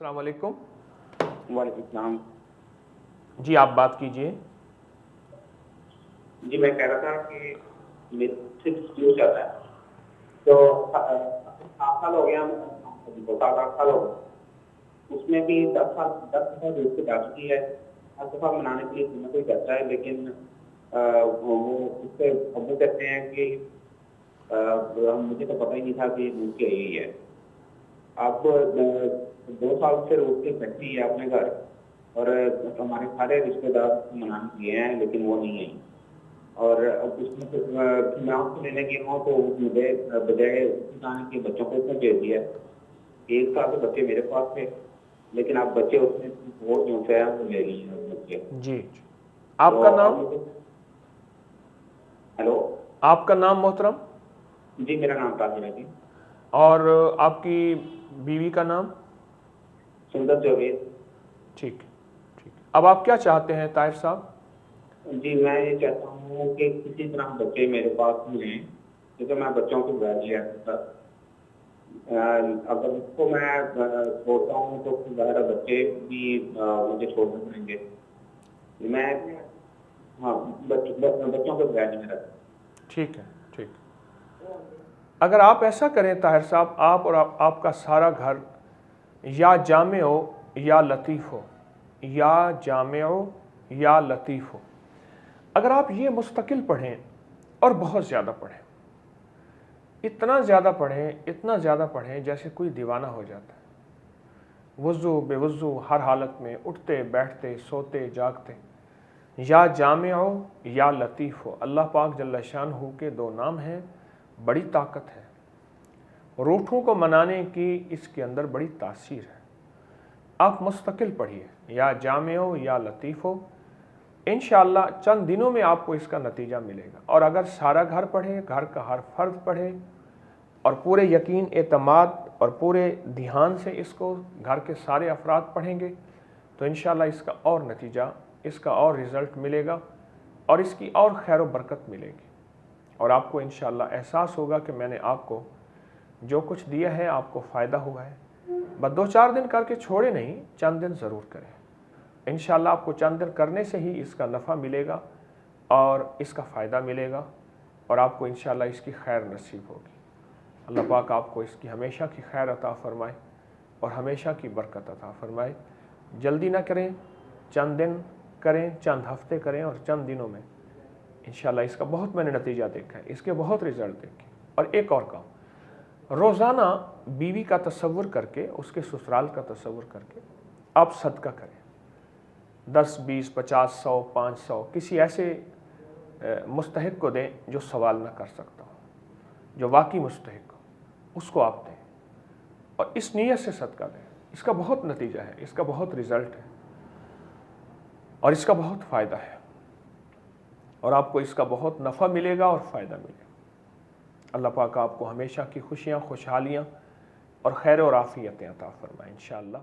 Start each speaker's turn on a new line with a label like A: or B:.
A: अस्सलाम वालेकुम।
B: वालेकुम सलाम।
A: जी, आप बात कीजिए।
B: जी, मैं कह रहा था कि मेरे से डिस्प्यूट चल रहा है। तो 7 साल हो गया, 7-8 साल हो गए। उसमें भी 10 दफा दोस्त से बात की है। हर दफा मनाने के लिए कोई ना कोई करता है, लेकिन वो उससे अब्बू कहते हैं कि मुझे तो पता ही नहीं था कि रूस के यही है। अब 2 साल से रूस के बैठी है अपने घर, और हमारे सारे रिश्तेदार मनाने गए हैं, लेकिन वो नहीं आई। और अब उसमें मैं उसको लेने गया हूँ, तो मुझे बजाय उसके आने के बच्चों को उसने भेज दिया। 1 साल के बच्चे मेरे पास थे, लेकिन अब बच्चे उसने वो जो है वो ले लिए हैं बच्चे।
A: जी, जी।
B: तो
A: आपका
B: अब
A: नाम?
B: मुझे, हेलो।
A: आपका नाम मोहतरम?
B: जी, मेरा नाम ताहिर है जी।
A: और आपकी बीवी का नाम?
B: सुंदर जावेद।
A: ठीक है, ठीक है। अब आप क्या चाहते हैं ताहिर साहब?
B: जी, मैं ये चाहता हूँ कि किसी तरह बच्चे मेरे पास मिलें, क्योंकि मैं बच्चों को घर लिया था। अगर उसको मैं छोड़ता हूँ तो फिर ज़ाहिर है बच्चे भी मुझे छोड़ने पड़ेंगे। मैं, हाँ, बच्चों को घर नहीं रखता।
A: ठीक है, ठीक है। अगर आप ऐसा करें ताहिर साहब, आप और आपका सारा घर या जामिओ या लतीफ़ हो, या जामिओ या लतीफ़ हो। अगर आप ये मुस्तकिल पढ़ें और बहुत ज़्यादा पढ़ें, इतना ज़्यादा पढ़ें, इतना ज़्यादा पढ़ें जैसे कोई दीवाना हो जाता है, वज़ू बेवज़ू हर हालत में, उठते बैठते सोते जागते, या जामिओ या लतीफ़ हो। अल्लाह पाक जल्ल शानहू के 2 नाम हैं, बड़ी ताकत है। रूठों को मनाने की इसके अंदर बड़ी तासीर है। आप मुस्तकिल पढ़िए, या जामिओ या लतीफ़ हो। इंशाअल्लाह चंद दिनों में आपको इसका नतीजा मिलेगा। और अगर सारा घर पढ़े, घर का हर फर्द पढ़े, और पूरे यकीन एतमाद और पूरे ध्यान से इसको घर के सारे अफराद पढ़ेंगे, तो इंशाअल्लाह इसका और नतीजा, इसका और रिज़ल्ट मिलेगा, और इसकी और खैर व बरकत मिलेगी। और आपको इंशाअल्लाह एहसास होगा कि मैंने आपको जो कुछ दिया है आपको फ़ायदा हुआ है। बस 2-4 दिन करके छोड़े नहीं, चंद दिन ज़रूर करें। इंशाअल्लाह आपको चंद दिन करने से ही इसका नफ़ा मिलेगा और इसका फ़ायदा मिलेगा, और आपको इंशाअल्लाह इसकी खैर नसीब होगी। अल्लाह पाक आपको इसकी हमेशा की खैर अता फ़रमाए और हमेशा की बरकत अता फ़रमाए। जल्दी ना करें, चंद दिन करें, चंद हफ्ते करें, और चंद दिनों में इंशाअल्लाह इसका बहुत मैंने नतीजा देखा है, इसके बहुत रिज़ल्ट देखे। और एक और काम, रोज़ाना बीवी का तसव्वुर करके, उसके ससुराल का तसव्वुर करके आप सदका करें। 10, 20, 50, 100, 500 किसी ऐसे मुस्तहिक को दें जो सवाल ना कर सकता हो, जो वाकई मुस्तहिक हो, उसको आप दें, और इस नीयत से सदका दें। इसका बहुत नतीजा है, इसका बहुत रिज़ल्ट है, और इसका बहुत फ़ायदा है, और आपको इसका बहुत नफ़ा मिलेगा और फ़ायदा मिलेगा। अल्लाह पाक आपको हमेशा की खुशियाँ, खुशहालियाँ और खैर और आफ़ियतें अता फ़रमाए इंशाअल्लाह।